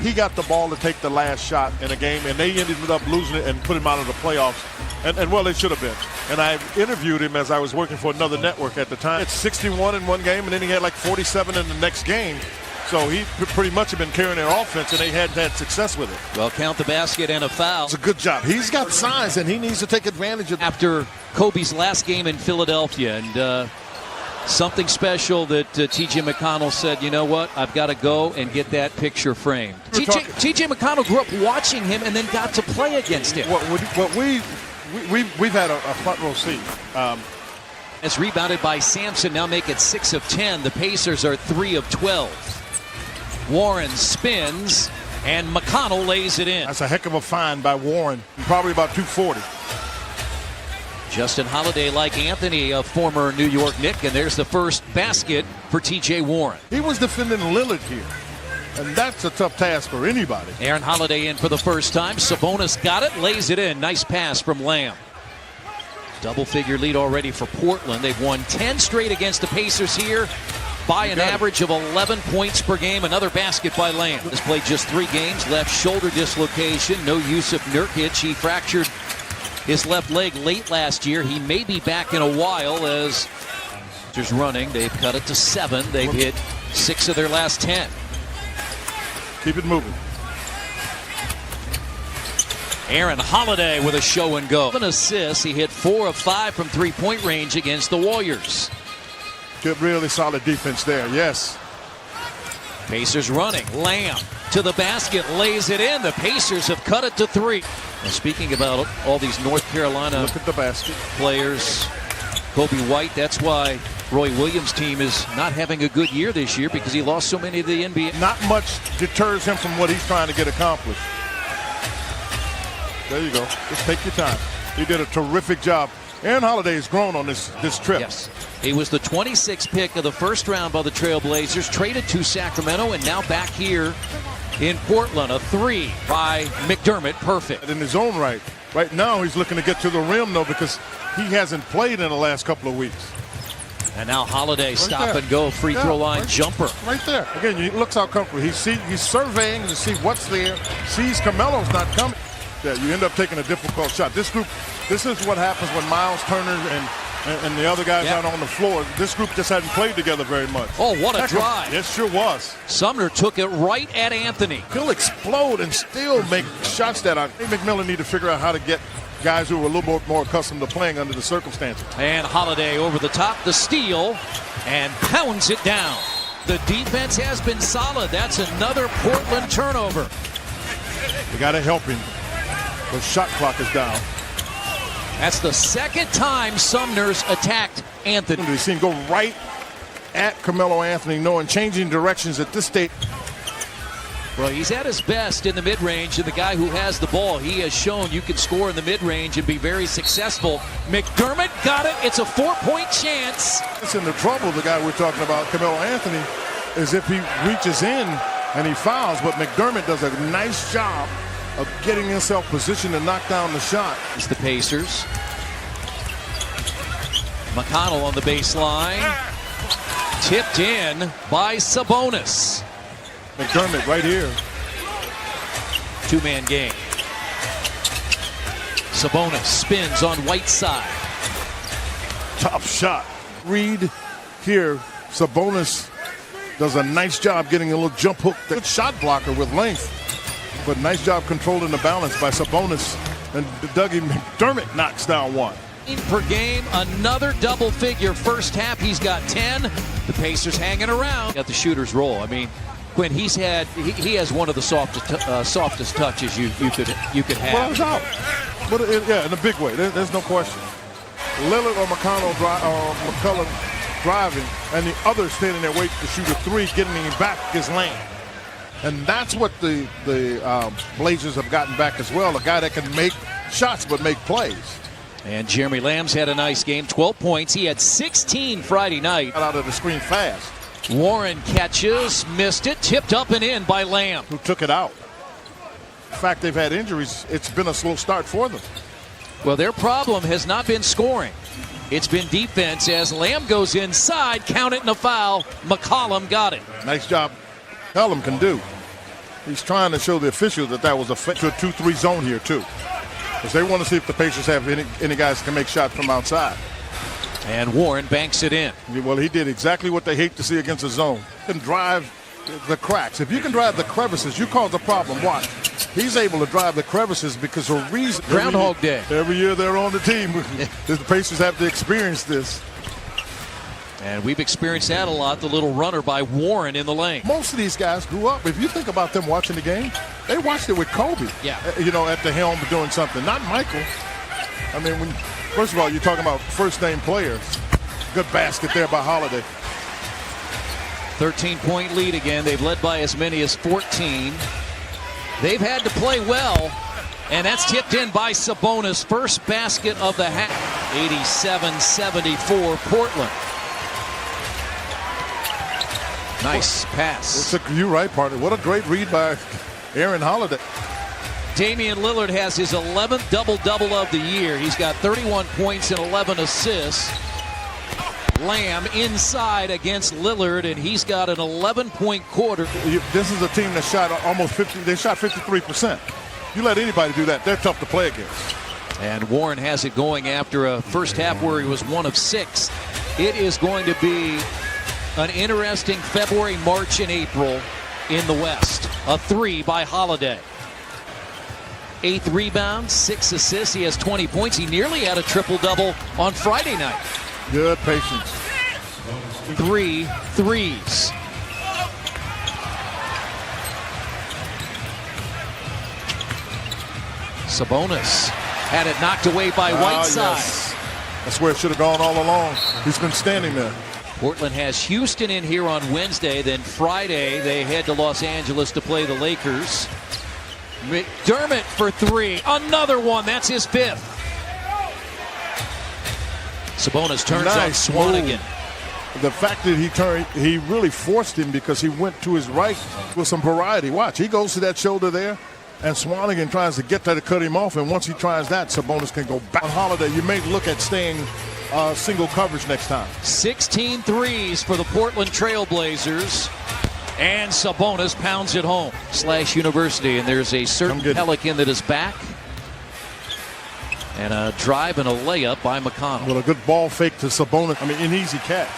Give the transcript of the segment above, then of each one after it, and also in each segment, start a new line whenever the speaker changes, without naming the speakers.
he got the ball to take the last shot in a game, and they ended up losing it and put him out of the playoffs. And well, they should have been. And I interviewed him as I was working for another network at the time. It's 61 in one game, and then he had like 47 in the next game. So he pretty much had been carrying their offense, and they had had success with it.
Well, count the basket and a foul.
It's a good job. He's got size, and he needs to take advantage of it.
After Kobe's last game in Philadelphia, and something special that T.J. McConnell said, you know what, I've got to go and get that picture framed. T.J. McConnell grew up watching him and then got to play against him.
We've had a front row seat.
It's rebounded by Sampson, now make it 6 of 10. The Pacers are 3 of 12. Warren spins, and McConnell lays it in.
That's a heck of a find by Warren, probably about 240.
Justin Holiday, like Anthony, a former New York Knick, and there's the first basket for T.J. Warren.
He was defending Lillard here, and that's a tough task for anybody.
Aaron Holiday in for the first time. Sabonis got it, lays it in. Nice pass from Lamb. Double-figure lead already for Portland. They've won 10 straight against the Pacers here by an average of 11 points per game. Another basket by Lamb. Has played just 3 games. Left shoulder dislocation. No use of Nurkic. He fractured his left leg late last year. He may be back in a while as just running. They've cut it to 7. They've hit 6 of their last 10.
Keep it moving.
Aaron Holiday with a show and go. 7 assists. He hit 4 of 5 from three-point range against the Warriors.
Good, really solid defense there, yes.
Pacers running. Lamb to the basket, lays it in. The Pacers have cut it to 3. Now, speaking about all these North Carolina
look at the basket
players, Kobe White, that's why Roy Williams' team is not having a good year this year, because he lost so many of the NBA.
Not much deters him from what he's trying to get accomplished. There you go. Just take your time. He did a terrific job. Aaron Holiday has grown on this trip.
Yes. He was the 26th pick of the first round by the Trailblazers, traded to Sacramento, and now back here in Portland. A 3 by McDermott. Perfect.
In his own right. Right now he's looking to get to the rim, though, because he hasn't played in the last couple of weeks.
And now Holiday, stop and go, free throw line jumper.
Right there. Again, he looks how comfortable. He's surveying to see what's there, sees Carmelo's not coming. Yeah, you end up taking a difficult shot. This group, this is what happens when Miles Turner and the other guys out on the floor. This group just hadn't played together very much.
Oh, what a drive.
It sure was.
Sumner took it right at Anthony.
He'll explode and still make shots that I think McMillan need to figure out how to get guys who are a little bit more accustomed to playing under the circumstances.
And Holiday over the top, the steal, and pounds it down. The defense has been solid. That's another Portland turnover.
You got to help him. The shot clock is down.
That's the second time Sumner's attacked Anthony.
We've seen him go right at Carmelo Anthony, knowing changing directions at this stage.
Well, he's at his best in the mid-range, and the guy who has the ball, he has shown you can score in the mid-range and be very successful. McDermott got it. It's a 4-point chance.
Listen, the trouble, the guy we're talking about, Carmelo Anthony, is if he reaches in and he fouls, but McDermott does a nice job of getting himself positioned to knock down the shot.
It's the Pacers. McConnell on the baseline. Tipped in by Sabonis.
McDermott right here.
2-man game. Sabonis spins on Whiteside.
Top shot. Reed here. Sabonis does a nice job getting a little jump hook. Good shot blocker with length. But nice job controlling the balance by Sabonis. And Dougie McDermott knocks down 1.
Per game, another double figure first half. He's got 10. The Pacers hanging around. Got the shooter's roll. I mean, Quinn, he has one of the softest touches you could have.
Well, it's out. But yeah, in a big way. There's no question. Lillard or McConnell or McCullough driving, and the other standing there waiting to shoot a 3, getting him back his lane. And that's what the Blazers have gotten back as well. A guy that can make shots but make plays.
And Jeremy Lamb's had a nice game. 12 points. He had 16 Friday night.
Got out of the screen fast.
Warren catches, missed it, tipped up and in by Lamb.
Who took it out. In fact, they've had injuries. It's been a slow start for them.
Well, their problem has not been scoring. It's been defense as Lamb goes inside. Count it and a foul. McCollum got it.
Nice job. Hellum can do. He's trying to show the officials that that was a 2-3 zone here too, because they want to see if the Pacers have any guys that can make shots from outside.
And Warren banks it in.
Well, he did exactly what they hate to see against a zone. He can drive the cracks. If you can drive the crevices, you cause a problem. Watch. He's able to drive the crevices because of reason.
Groundhog Day.
Every year they're on the team. The Pacers have to experience this.
And we've experienced that a lot, the little runner by Warren in the lane.
Most of these guys grew up. If you think about them watching the game, they watched it with Kobe.
Yeah.
You know, at the helm doing something. Not Michael. I mean, first of all, you're talking about first-name players. Good basket there by Holiday.
13-point lead again. They've led by as many as 14. They've had to play well, and that's tipped in by Sabonis. First basket of the half. 87-74 Portland. Nice pass.
You're right, partner. What a great read by Aaron Holiday.
Damian Lillard has his 11th double-double of the year. He's got 31 points and 11 assists. Lamb inside against Lillard, and he's got an 11-point quarter.
This is a team that shot almost 50. They shot 53%. You let anybody do that, they're tough to play against.
And Warren has it going after a first half where he was 1 of 6. It is going to be an interesting February, March, and April in the West. A 3 by Holiday. 8th rebound, 6 assists. He has 20 points. He nearly had a triple-double on Friday night.
Good patience.
3 threes. Sabonis had it knocked away by Whiteside.
Yes. That's where it should have gone all along. He's been standing there.
Portland has Houston in here on Wednesday. Then Friday they head to Los Angeles to play the Lakers. McDermott for 3. Another one. That's his 5th. Sabonis turns on Swanigan.
The fact that he really forced him because he went to his right with some variety. Watch, he goes to that shoulder there, and Swanigan tries to get that to cut him off, and once he tries that, Sabonis can go back. On Holiday, you may look at staying single coverage next time.
16 threes for the Portland Trailblazers. And Sabonis pounds it home. / University, and there's a certain Pelican that is back. And a drive and a layup by McConnell.
Well, a good ball fake to Sabonis. I mean, an easy catch.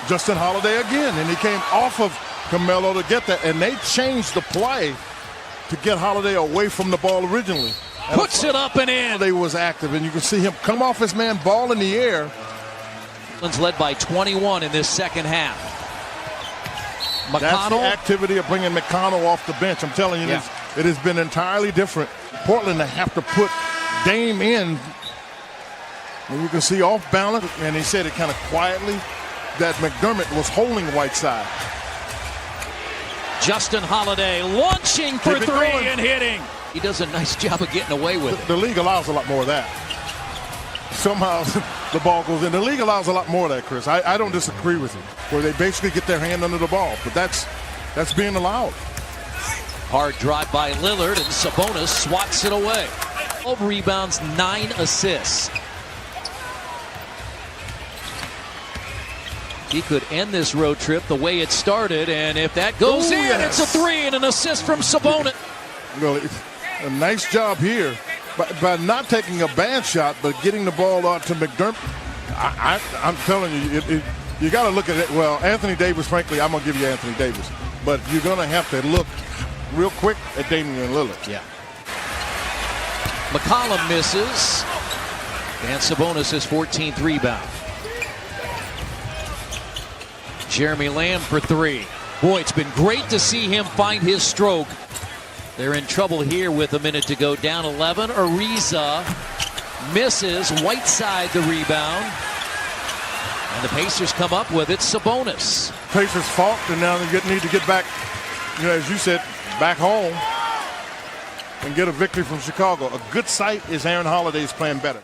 Justin Holiday again, and he came off of Carmelo to get that, and they changed the play to get Holiday away from the ball originally.
Puts it up and in.
Holiday was active, and you can see him come off his man, ball in the air.
Portland's led by 21 in this second half. McConnell.
That's the activity of bringing McConnell off the bench. I'm telling you,
Yeah.
it has been entirely different. Portland, they have to put Dame in. And you can see off balance, and he said it kind of quietly, that McDermott was holding Whiteside.
Justin Holiday launching for 3
going.
and hitting. He does a nice job of getting away with it.
The league allows a lot more of that. Somehow the ball goes in. The league allows a lot more of that, Chris. I don't disagree with you, where they basically get their hand under the ball, but that's being allowed.
Hard drive by Lillard, and Sabonis swats it away. 12 rebounds, 9 assists. He could end this road trip the way it started, and if that goes in,
yes.
It's a 3 and an assist from Sabonis.
Well, a nice job here by not taking a bad shot, but getting the ball out to McDermott. I'm telling you, you got to look at it. Well, Anthony Davis, frankly, I'm going to give you Anthony Davis. But you're going to have to look real quick at Damian Lillard.
Yeah. McCollum misses, and Sabonis has 14th rebound. Jeremy Lamb for 3. Boy, it's been great to see him find his stroke. They're in trouble here with a minute to go, down 11. Ariza misses. Whiteside the rebound. And the Pacers come up with it. Sabonis.
Pacers fought, and now they need to get back, as you said, back home and get a victory from Chicago. A good sight is Aaron Holiday's playing better.